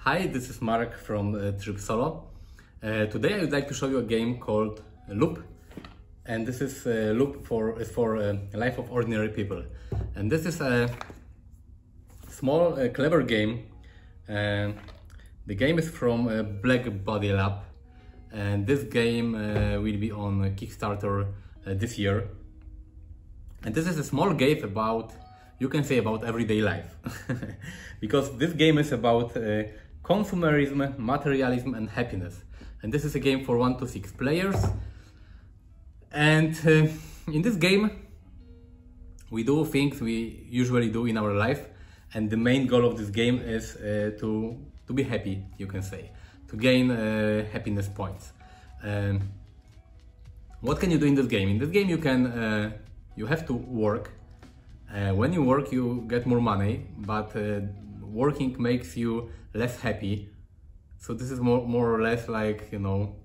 Hi, this is Mark from Trip Solo. Today I would like to show you a game called Loop, and this is Loop is for Life of Ordinary People. And this is a small, clever game. The game is from Blackbody Lab, and this game will be on Kickstarter this year. And this is a small game about, you can say, about everyday life, because this game is about consumerism, materialism and happiness. And this is a game for 1 to 6 players. And in this game we do things we usually do in our life, and the main goal of this game is to be happy, you can say, to gain happiness points. What can you do in this game? In this game you have to work. When you work you get more money, but working makes you less happy. So this is more or less like, you know,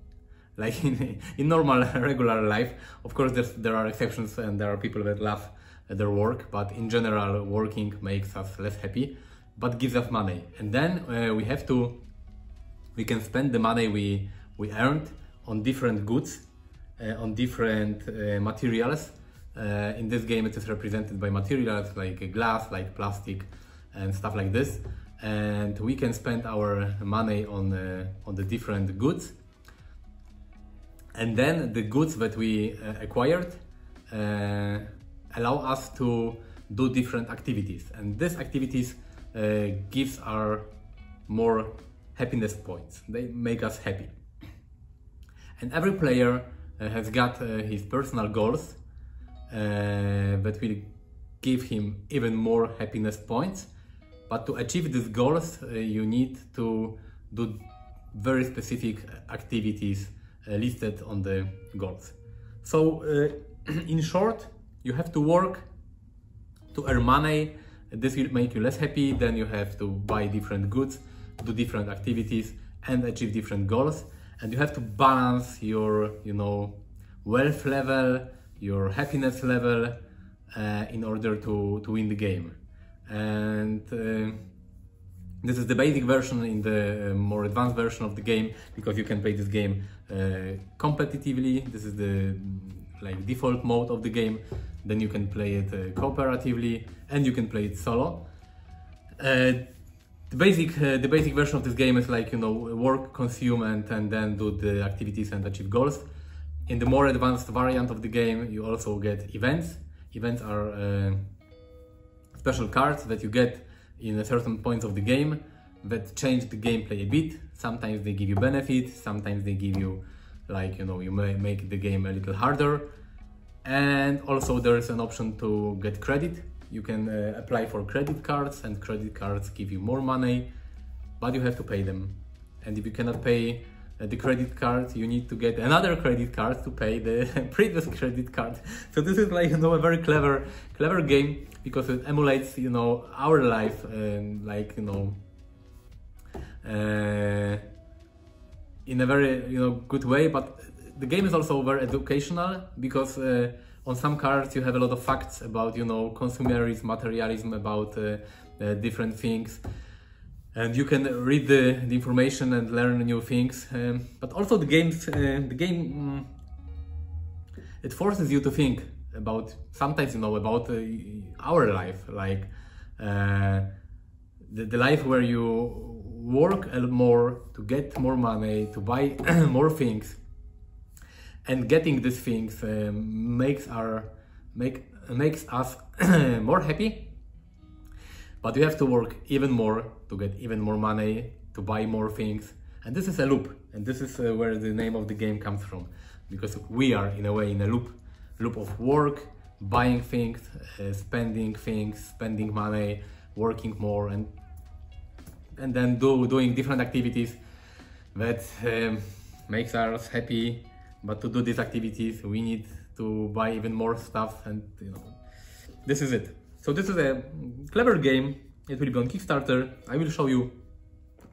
like in normal regular life. Of course there are exceptions and there are people that love their work, but in general working makes us less happy but gives us money. And then we can spend the money we earned on different goods, on different materials. In this game it is represented by materials like glass, like plastic and stuff like this, and we can spend our money on the different goods, and then the goods that we acquired allow us to do different activities, and these activities gives our more happiness points. They make us happy, and every player has got his personal goals that will give him even more happiness points. But to achieve these goals, you need to do very specific activities listed on the goals. So, in short, you have to work to earn money. This will make you less happy. Then you have to buy different goods, do different activities, and achieve different goals. And you have to balance your, you know, wealth level, your happiness level, in order to win the game. And this is the basic version. In the more advanced version of the game, because you can play this game competitively, this is the default mode of the game. Then you can play it cooperatively, and you can play it solo. The basic version of this game is like, you know, work, consume, and then do the activities and achieve goals. In the more advanced variant of the game, you also get events. Events are special cards that you get in certain points of the game that change the gameplay a bit. Sometimes they give you benefits, sometimes they give you, like, you know, you may make the game a little harder. And also there is an option to get credit. You can apply for credit cards, and credit cards give you more money, but you have to pay them. And if you cannot pay the credit card, you need to get another credit card to pay the previous credit card. So this is, like, you know, a very clever game, because it emulates, you know, our life, like, you know, in a very, you know, good way. But the game is also very educational, because on some cards you have a lot of facts about, you know, consumerism, materialism, about different things. And you can read the information and learn new things, but also the game it forces you to think about, sometimes, you know, about our life, like the life where you work a lot more to get more money, to buy more things, and getting these things makes us more happy. But you have to work even more to get even more money, to buy more things. And this is a loop. And this is where the name of the game comes from. Because we are, in a way, in a loop of work, buying things, spending money, working more, and then doing different activities that makes us happy. But to do these activities, we need to buy even more stuff, and, you know, this is it. So this is a clever game. It will be on Kickstarter. I will show you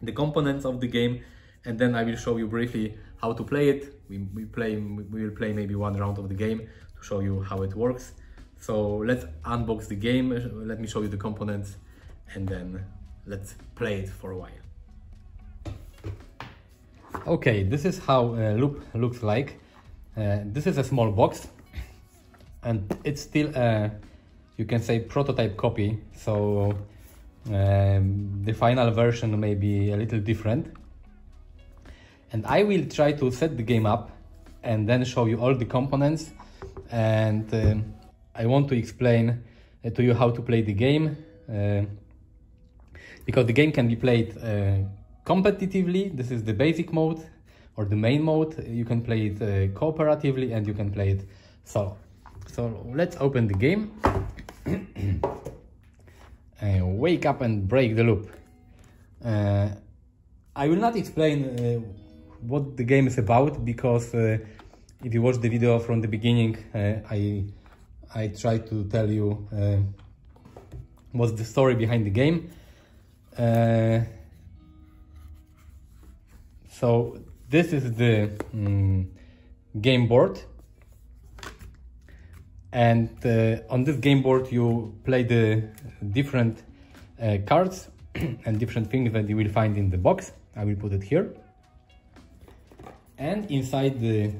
the components of the game, and then I will show you briefly how to play it. We will play maybe one round of the game to show you how it works. So let's unbox the game. Let me show you the components, and then let's play it for a while. Okay, this is how loop looks like. This is a small box, and it's still a, you can say, prototype copy, so the final version may be a little different. And I will try to set the game up and then show you all the components, and I want to explain to you how to play the game, because the game can be played competitively. This is the basic mode or the main mode. You can play it cooperatively, and you can play it solo. So let's open the game. Wake up and break the loop. I will not explain what the game is about, because if you watch the video from the beginning, I try to tell you what's the story behind the game. So this is the game board, and on this game board you play the different cards and different things that you will find in the box. I will put it here, and inside the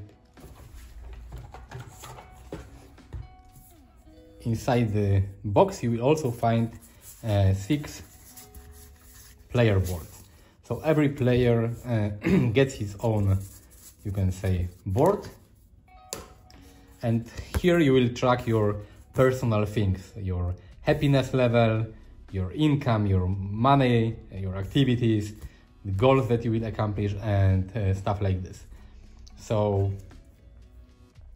box you will also find 6 player boards. So every player gets his own, you can say, board, and here you will track your personal things, your happiness level, your income, your money, your activities, the goals that you will accomplish, and stuff like this. So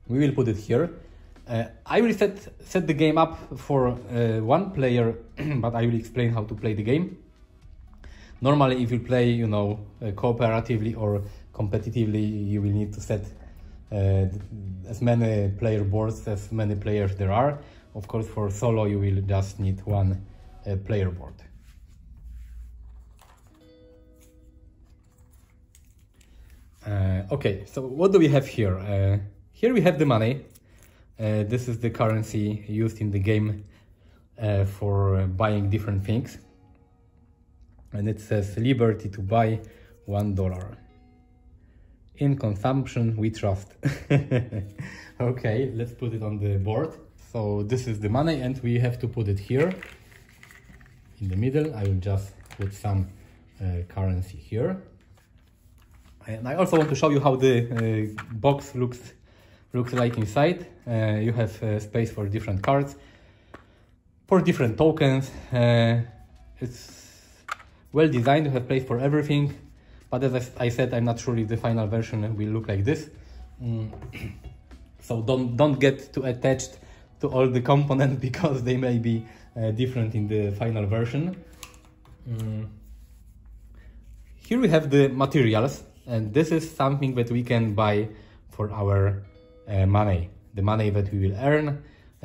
we will put it here. I will set the game up for 1 player, but I will explain how to play the game. Normally, if you play, you know, cooperatively or competitively, you will need to set as many player boards as many players there are. Of course, for solo, you will just need 1 player board. Okay, so what do we have here? Here we have the money. This is the currency used in the game for buying different things. And it says liberty to buy $1. In consumption, we trust. Okay, let's put it on the board. So this is the money, and we have to put it here in the middle. I will just put some currency here. And I also want to show you how the box looks like inside. You have space for different cards, for different tokens. It's well designed, you have place for everything, but as I said, I'm not sure if the final version will look like this. So don't get too attached to all the components, because they may be different in the final version. Here we have the materials, and this is something that we can buy for our money. The money that we will earn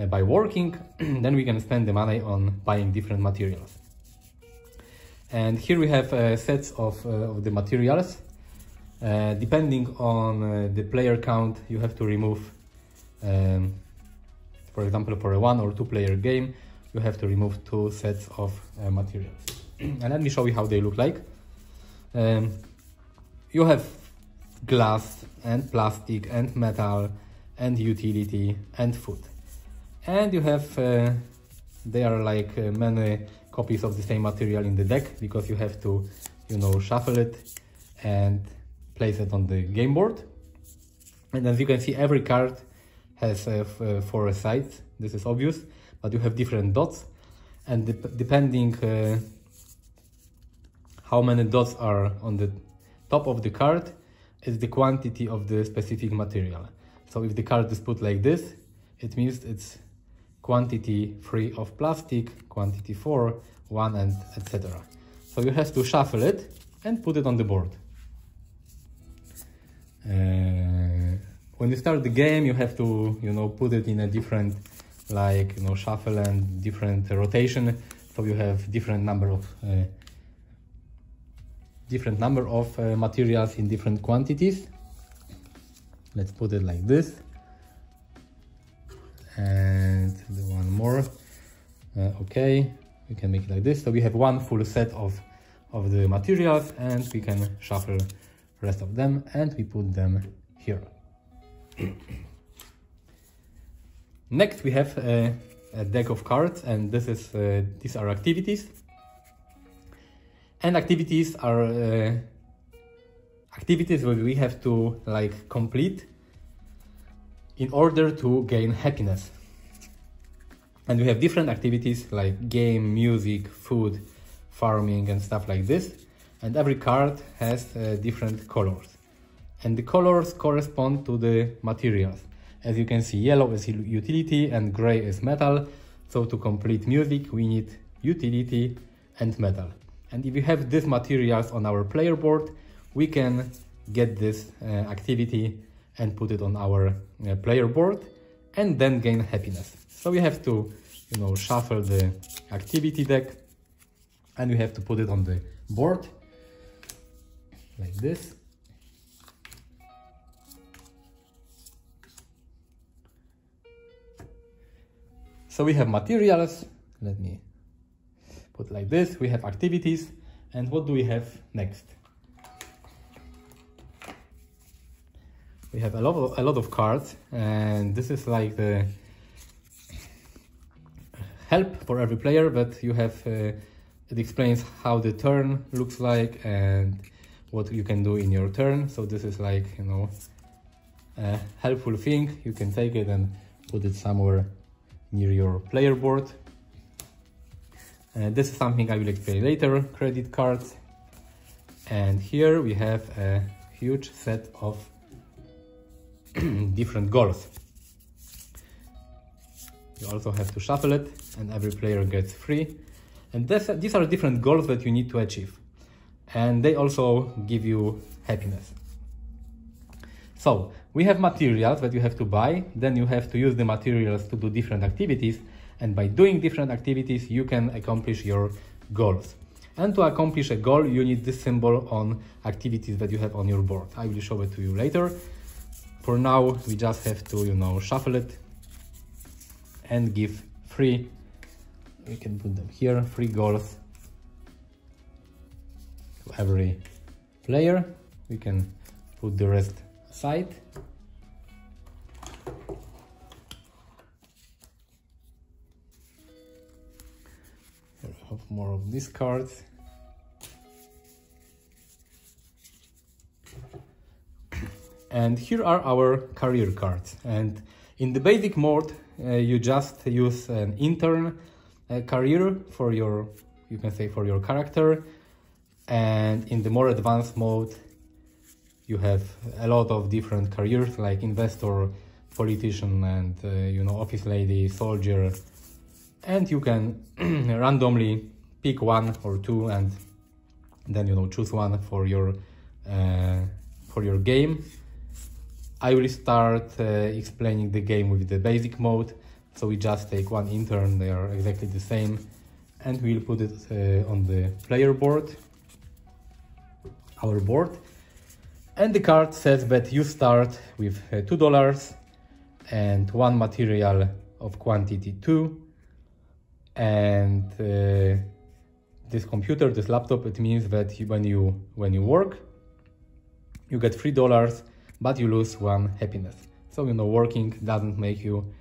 by working, then we can spend the money on buying different materials. And here we have sets of the materials. Depending on the player count, you have to remove, for example, for a 1 or 2 player game, you have to remove 2 sets of materials. And let me show you how they look like. You have glass and plastic and metal and utility and food. And you have, there are like many copies of the same material in the deck, because you have to, you know, shuffle it and place it on the game board. And as you can see, every card has 4 sides. This is obvious, but you have different dots, and depending how many dots are on the top of the card is the quantity of the specific material. So if the card is put like this, it means it's quantity 3 of plastic, quantity 4, 1, and etc. So you have to shuffle it and put it on the board. When you start the game, you have to, you know, put it in a different, like, you know, shuffle and different rotation. So you have different number of materials in different quantities. Let's put it like this. And one more. Okay, we can make it like this. So we have 1 full set of the materials, and we can shuffle rest of them, and we put them here. Next we have a deck of cards, and these are activities. And activities are activities that we have to like complete in order to gain happiness. And we have different activities like game, music, food, farming and stuff like this. And every card has different colors. And the colors correspond to the materials. As you can see, yellow is utility and gray is metal. So to complete music, we need utility and metal. And if you have these materials on our player board, we can get this activity and put it on our player board and then gain happiness. So we have to, shuffle the activity deck and we have to put it on the board like this. So we have materials. Let me put like this. We have activities. And what do we have next? We have a lot of cards, and this is like the help for every player, but you have it explains how the turn looks like and what you can do in your turn. So this is like, a helpful thing. You can take it and put it somewhere near your player board. This is something I will explain later, credit cards. And here we have a huge set of different goals. You also have to shuffle it and every player gets 3. And these are different goals that you need to achieve. And they also give you happiness. So we have materials that you have to buy, then you have to use the materials to do different activities. And by doing different activities, you can accomplish your goals. And to accomplish a goal, you need this symbol on activities that you have on your board. I will show it to you later. For now, we just have to, shuffle it and give 3. We can put them here, 3 goals to every player. We can put the rest aside. Here we have more of these cards. And here are our career cards. And in the basic mode, you just use an intern career for your, you can say, for your character. And in the more advanced mode, you have a lot of different careers like investor, politician, and office lady, soldier. And you can randomly pick 1 or 2 and then choose one for your game. I will start explaining the game with the basic mode. So we just take 1 intern, they are exactly the same, and we'll put it on the player board, our board. And the card says that you start with $2 and 1 material of quantity 2. And this computer, this laptop, it means that when you work, you get $3, but you lose 1 happiness. So working doesn't make you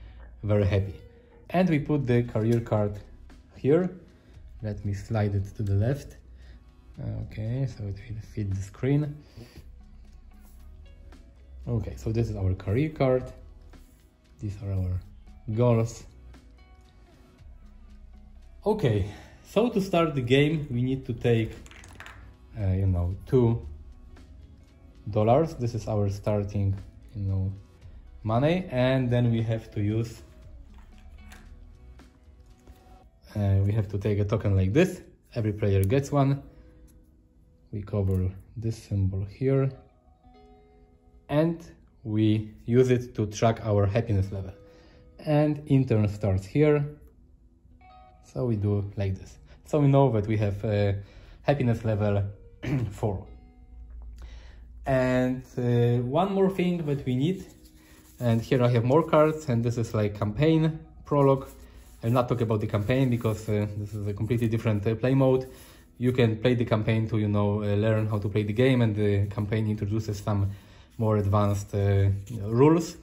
very happy. And we put the career card here. Let me slide it to the left. Okay, so it will fit the screen. Okay, so this is our career card. These are our goals. Okay, so to start the game, we need to take, $2. This is our starting, money, and then we have to use. We have to take a token like this. Every player gets 1. We cover this symbol here, and we use it to track our happiness level. And intern starts here. So we do like this. So we know that we have a happiness level 4. And one more thing that we need, and here I have more cards, and this is like campaign prologue. I'll not talk about the campaign because this is a completely different play mode. you can play the campaign to, you know, learn how to play the game, and the campaign introduces some more advanced rules.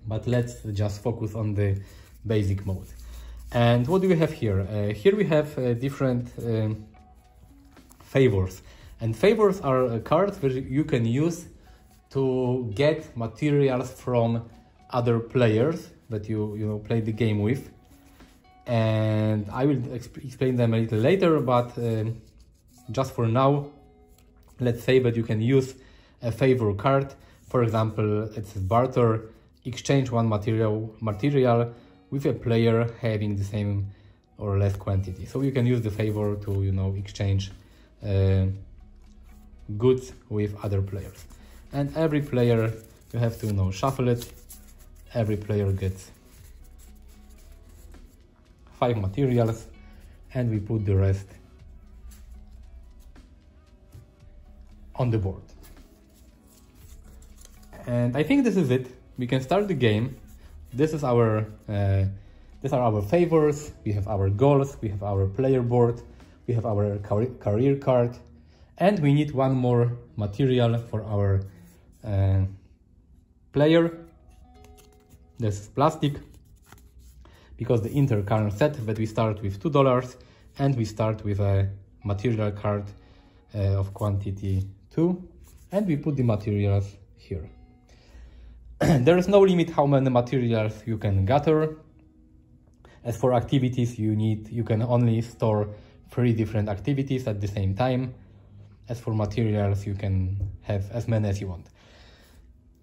But let's just focus on the basic mode. And what do we have here? Here we have different favors. And favors are cards which you can use to get materials from other players that you play the game with. And I will explain them a little later, but just for now, let's say that you can use a favor card. For example, it says barter, exchange one material with a player having the same or less quantity. So you can use the favor to, you know, exchange goods with other players. And every player, you have to, you know, shuffle it. Every player gets 5 materials, and we put the rest on the board. And I think this is it. We can start the game. This is our these are our favors. We have our goals. We have our player board. We have our career card, and we need one more material for our player. This is plastic, because the intercurrent set that we start with $2, and we start with a material card of quantity 2, and we put the materials here. There is no limit how many materials you can gather. As for activities, you can only store 3 different activities at the same time. As for materials, you can have as many as you want.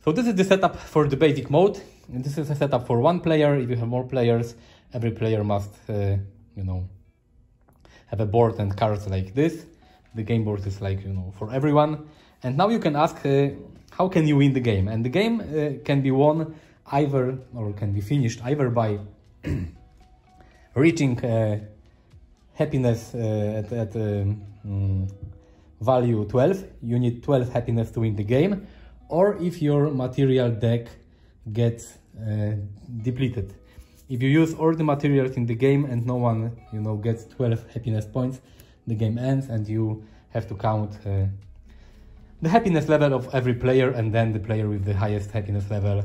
So this is the setup for the basic mode. And this is a setup for 1 player. If you have more players, every player must, you know, have a board and cards like this. The game board is like, you know, for everyone. And now you can ask, how can you win the game? And the game can be won either, or can be finished either by reaching happiness at value 12. You need 12 happiness to win the game. Or if your material deck gets depleted. If you use all the materials in the game and no one, you know, gets 12 happiness points, the game ends, and you have to count the happiness level of every player, and then the player with the highest happiness level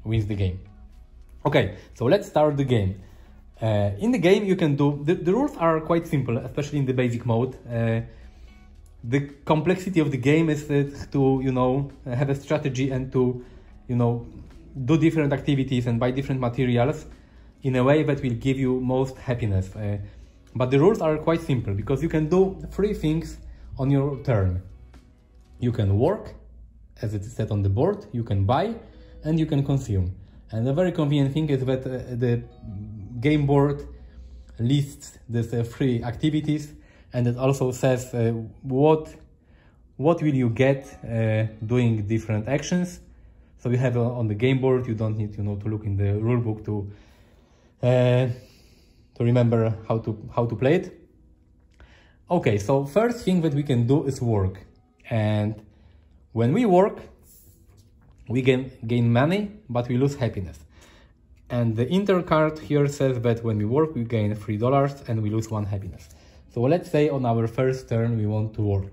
wins the game. Okay, so let's start the game. In the game you can do, the rules are quite simple, especially in the basic mode. The complexity of the game is to, you know, have a strategy and to, you know, do different activities and buy different materials in a way that will give you most happiness. But the rules are quite simple, because you can do 3 things on your turn. You can work, as it is set on the board, you can buy, and you can consume. And the very convenient thing is that the game board lists these 3 activities, and it also says what will you get doing different actions. So you have on the game board. You don't need, you know, to look in the rule book to remember how to play it. Okay, so first thing that we can do is work. And when we work, we gain money, but we lose happiness. And the inter card here says that when we work, we gain $3 and we lose 1 happiness. So let's say on our first turn we want to work.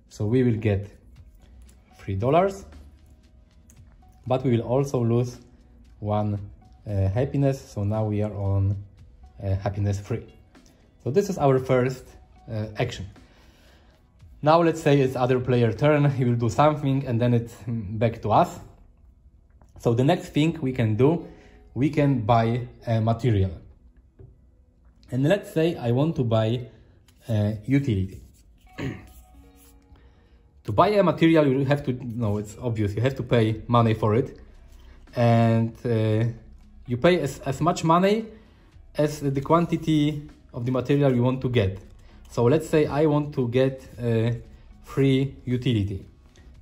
So we will get $3, but we will also lose 1 happiness. So now we are on happiness 3. So this is our first action. Now let's say it's other player turn. He will do something, and then it's back to us. So the next thing we can do, we can buy a material. And let's say I want to buy a utility. To buy a material, you have to, no, it's obvious, you have to pay money for it. And you pay as much money as the quantity of the material you want to get. So let's say I want to get a free utility.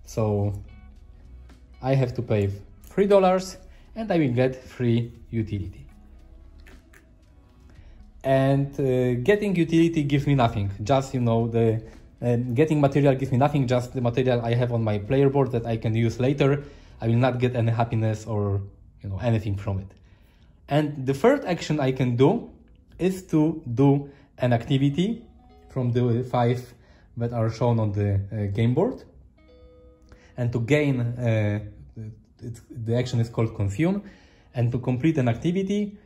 So I have to pay $3 and I will get free utility. And getting utility gives me nothing. Just, you know, the getting material gives me nothing, just the material I have on my player board that I can use later. I will not get any happiness or, you know, anything from it. And the third action I can do is to do an activity from the 5 that are shown on the game board. And to gain, the action is called consume. And to complete an activity,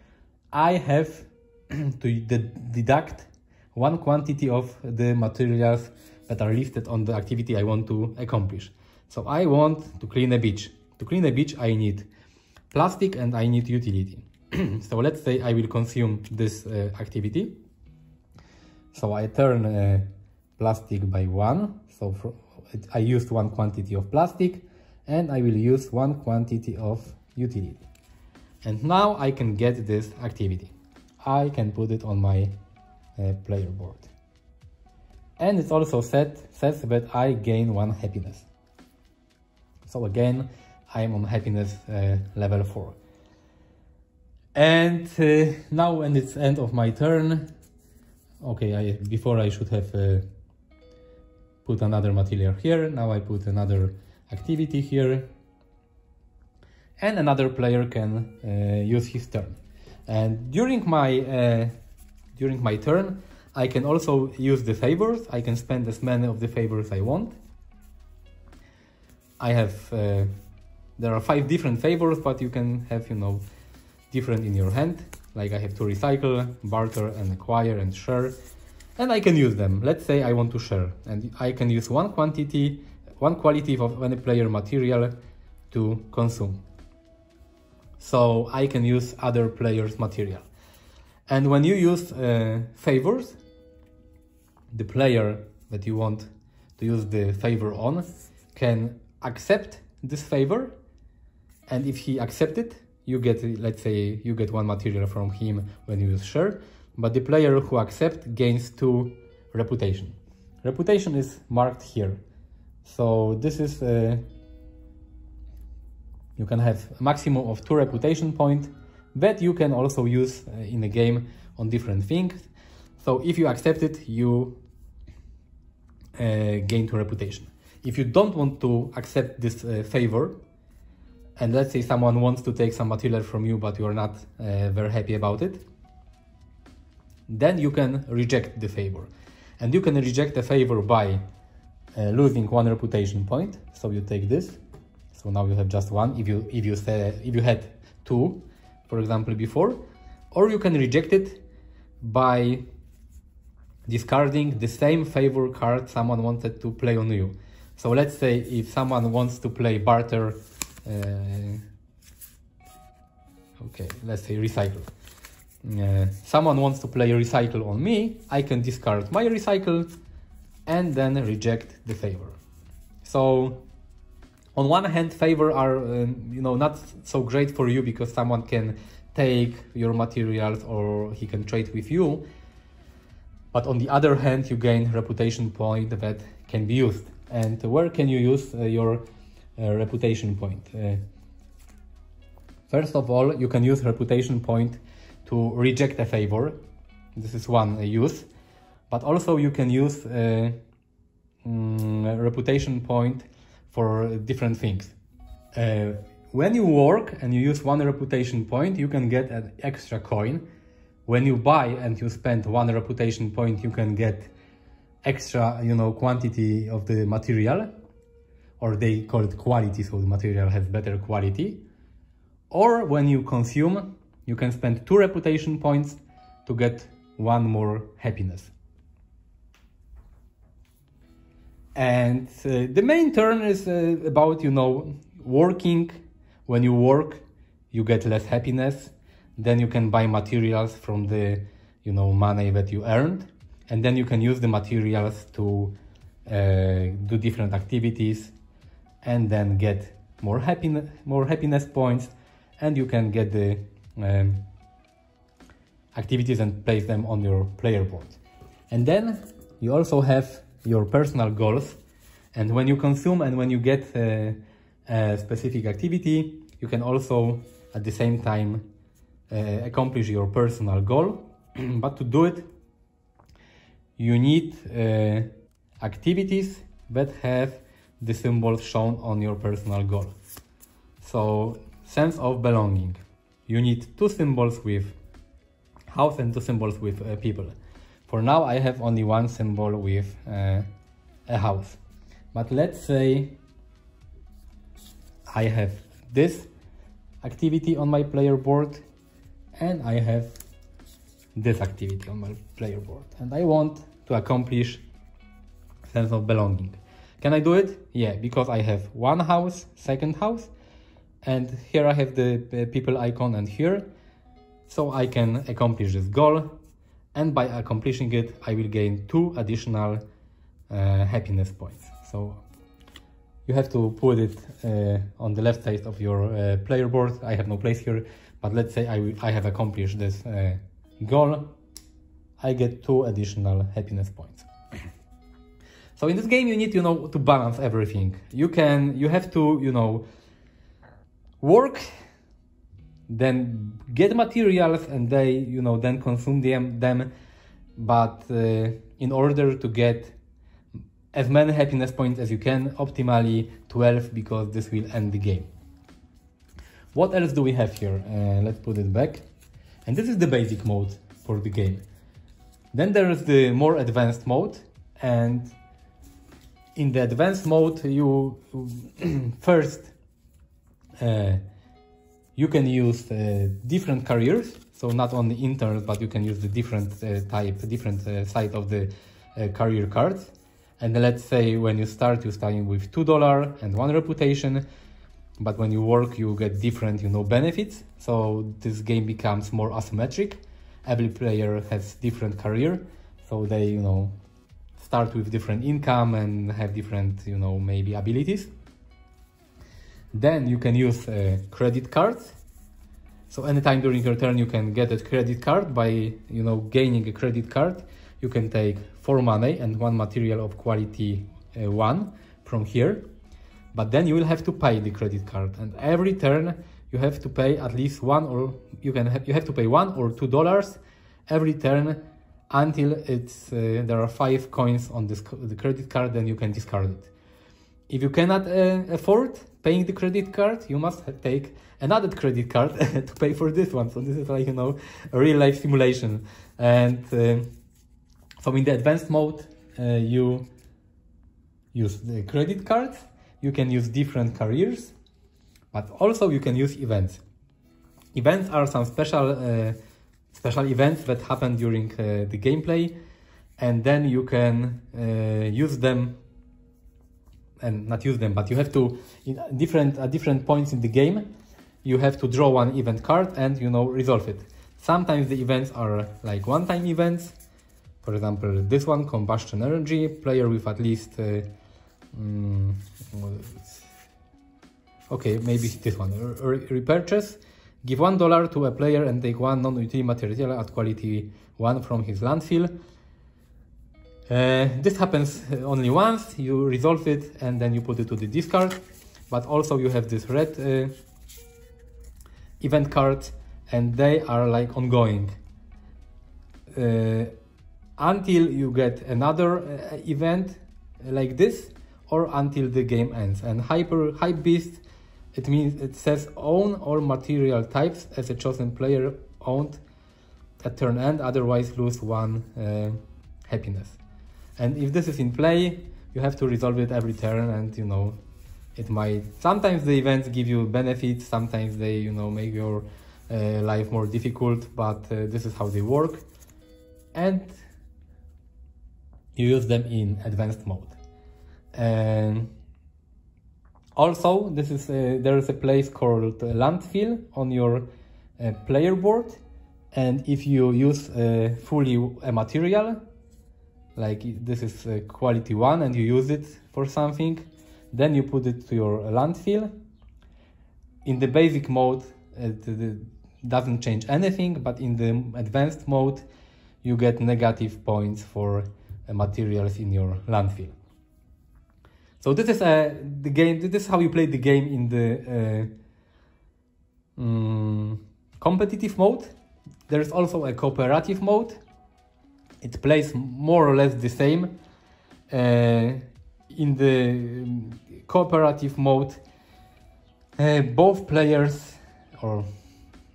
I have to deduct one quantity of the materials that are listed on the activity I want to accomplish. So I want to clean a beach. To clean a beach, I need plastic and I need utility. So let's say I will consume this activity. So I turn plastic by 1. So I used one quantity of plastic and I will use one quantity of utility. And now I can get this activity. I can put it on my player board. And it also says that I gain 1 happiness. So again, I am on happiness level 4. And now when it's end of my turn, okay, before I should have put another material here. Now I put another activity here. And another player can use his turn. And during my turn, I can also use the favors. I can spend as many of the favors I want. I have, there are 5 different favors, but you can have, different in your hand. Like I have to recycle, barter, and acquire, and share. And I can use them. Let's say I want to share. And I can use one quality of any player material to consume. So I can use other players' material. And when you use favors, the player that you want to use the favor on can accept this favor. And if he accepts it, you get, let's say, you get 1 material from him when you use share. But the player who accepts gains 2 reputation. Reputation is marked here. So this is, you can have a maximum of 2 reputation points that you can also use in a game on different things. So if you accept it, you gain 2 reputation. If you don't want to accept this favor, and let's say someone wants to take some material from you, but you're not very happy about it, then you can reject the favor. And you can reject the favor by losing 1 reputation point. So you take this. So now you have just 1. If you had 2, for example, before, or you can reject it by discarding the same favor card someone wanted to play on you. So let's say if someone wants to play barter, okay, let's say recycle. Someone wants to play recycle on me, I can discard my recycle and then reject the favor. So on one hand, favor are not so great for you because someone can take your materials or he can trade with you. But on the other hand, you gain reputation point that can be used. And where can you use your reputation point? First of all, you can use reputation point to reject a favor. This is one use. But also you can use reputation point for different things. When you work and you use 1 reputation point, you can get an extra coin. When you buy and you spend 1 reputation point, you can get extra, quantity of the material, or they call it quality, so the material has better quality. Or when you consume, you can spend 2 reputation points to get 1 more happiness. And the main turn is about, working. When you work, you get less happiness. Then you can buy materials from the, money that you earned. And then you can use the materials to do different activities and then get more happiness points. And you can get the activities and place them on your player board. And then you also have your personal goals. And when you consume and when you get a specific activity, you can also at the same time accomplish your personal goal. But to do it, you need activities that have the symbols shown on your personal goal. So, sense of belonging. You need 2 symbols with house and 2 symbols with people. For now I have only one symbol with a house. But let's say I have this activity on my player board and I have this activity on my player board, and I want to accomplish sense of belonging. Can I do it? Yeah, because I have one house, second house, and here I have the people icon and here, so I can accomplish this goal, and by accomplishing it I will gain 2 additional happiness points. So you have to put it on the left side of your player board. I have no place here, but let's say I have accomplished this goal. I get 2 additional happiness points. So in this game you need, to balance everything. You have to, work, then get materials, and they, then consume them. But in order to get as many happiness points as you can, optimally 12, because this will end the game. What else do we have here? Let's put it back. And this is the basic mode for the game. Then there is the more advanced mode, and in the advanced mode you first you can use different careers, so not only interns, but you can use the different side of the career cards. And let's say when you start, you're starting with $2 and 1 reputation, but when you work you get different benefits, so this game becomes more asymmetric. Every player has different career, so they start with different income and have different maybe abilities. Then you can use credit cards, so anytime during your turn you can get a credit card. By gaining a credit card you can take 4 money and 1 material of quality 1 from here, but then you will have to pay the credit card, and every turn you have to pay at least you have to pay $1 or $2 every turn until there are 5 coins on the credit card. Then you can discard it. If you cannot afford paying the credit card, you must take another credit card to pay for this one. So this is like a real life simulation. And so in the advanced mode you use the credit cards, you can use different careers, but also you can use events. Events are some special events that happen during the gameplay, and then you can use them, and not use them, but you have to, at different points in the game, you have to draw 1 event card and resolve it. Sometimes the events are like one-time events. For example, this one, combustion energy, player with at least okay, maybe this one, repurchase. Give $1 to a player and take 1 non-utility material at quality 1 from his landfill. This happens only once, you resolve it and then you put it to the discard. But also you have this red event cards, and they are like ongoing until you get another event like this, or until the game ends. And Hype Beast, it means it says own all material types as a chosen player owned at turn end, otherwise lose 1 happiness. And if this is in play, you have to resolve it every turn, and it might, sometimes the events give you benefits, sometimes they make your life more difficult, but this is how they work, and you use them in advanced mode. And also this is there is a place called landfill on your player board, and if you use fully a material, like this is quality 1, and you use it for something, then you put it to your landfill. In the basic mode it doesn't change anything, but in the advanced mode you get negative points for materials in your landfill. So this is the game. This is how you play the game in the competitive mode. There is also a cooperative mode. It plays more or less the same. In the cooperative mode, both players, or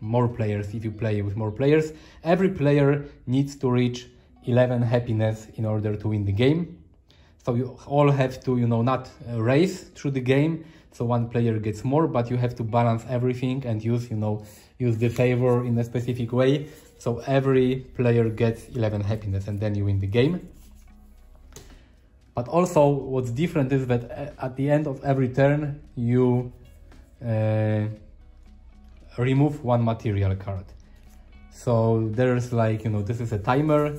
more players if you play with more players, every player needs to reach 11 happiness in order to win the game. So you all have to, not race through the game. So one player gets more, but you have to balance everything and use the favor in a specific way. So every player gets 11 happiness and then you win the game. But also what's different is that at the end of every turn, you remove one material card. So there's like, this is a timer.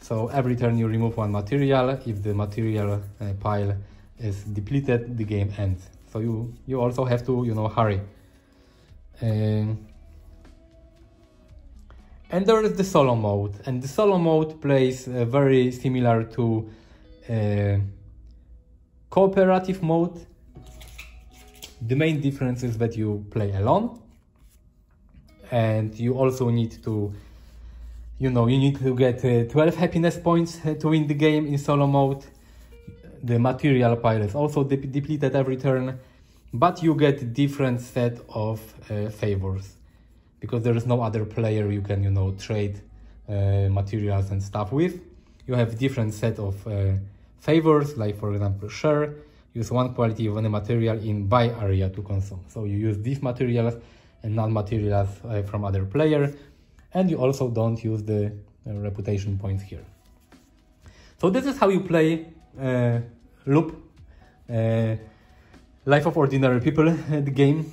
So every turn you remove one material. If the material pile is depleted, the game ends. So you also have to, hurry. And there is the solo mode. And the solo mode plays very similar to cooperative mode. The main difference is that you play alone. And you also need to, you need to get 12 happiness points to win the game in solo mode. The material pile is also depleted every turn, but you get different set of favors because there is no other player you can, trade materials and stuff with. You have different set of favors, like for example, share. Use one quality of any material in buy area to consume. So you use these materials and non-materials from other player. And you also don't use the reputation points here. So this is how you play Loop, Life of Ordinary People, the game.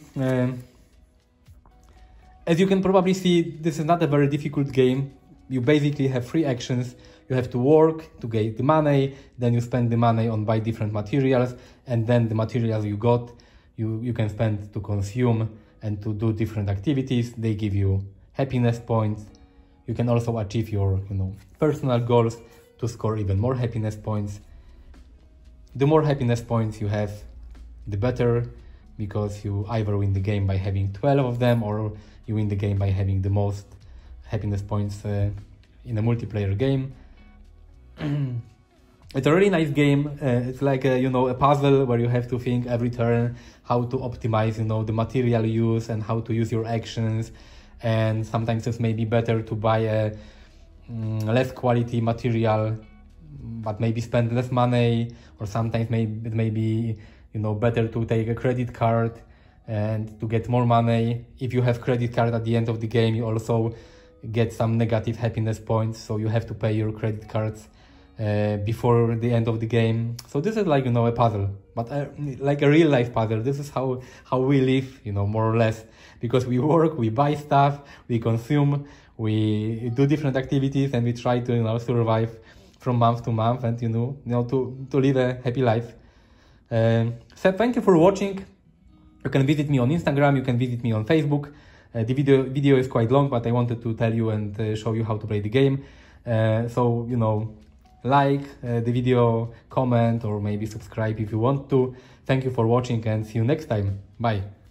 As you can probably see, this is not a very difficult game. You basically have 3 actions. You have to work to get the money, then you spend the money on buy different materials, and then the materials you got, you can spend to consume and to do different activities. They give you happiness points. You can also achieve your personal goals to score even more happiness points. The more happiness points you have, the better, because you either win the game by having 12 of them, or you win the game by having the most happiness points in a multiplayer game. It's a really nice game. It's like a puzzle where you have to think every turn how to optimize the material use and how to use your actions. And sometimes it's maybe better to buy a less quality material, but maybe spend less money. Or sometimes it may be better to take a credit card and to get more money. If you have credit card at the end of the game, you also get some negative happiness points, so you have to pay your credit cards before the end of the game. So this is like a puzzle, but like a real life puzzle. This is how we live, more or less, because we work, we buy stuff, we consume, we do different activities, and we try to survive from month to month, and to live a happy life. So thank you for watching. You can visit me on Instagram, you can visit me on Facebook. The video is quite long, but I wanted to tell you and show you how to play the game. So like the video, comment, or maybe subscribe if you want to. Thank you for watching and see you next time. Bye.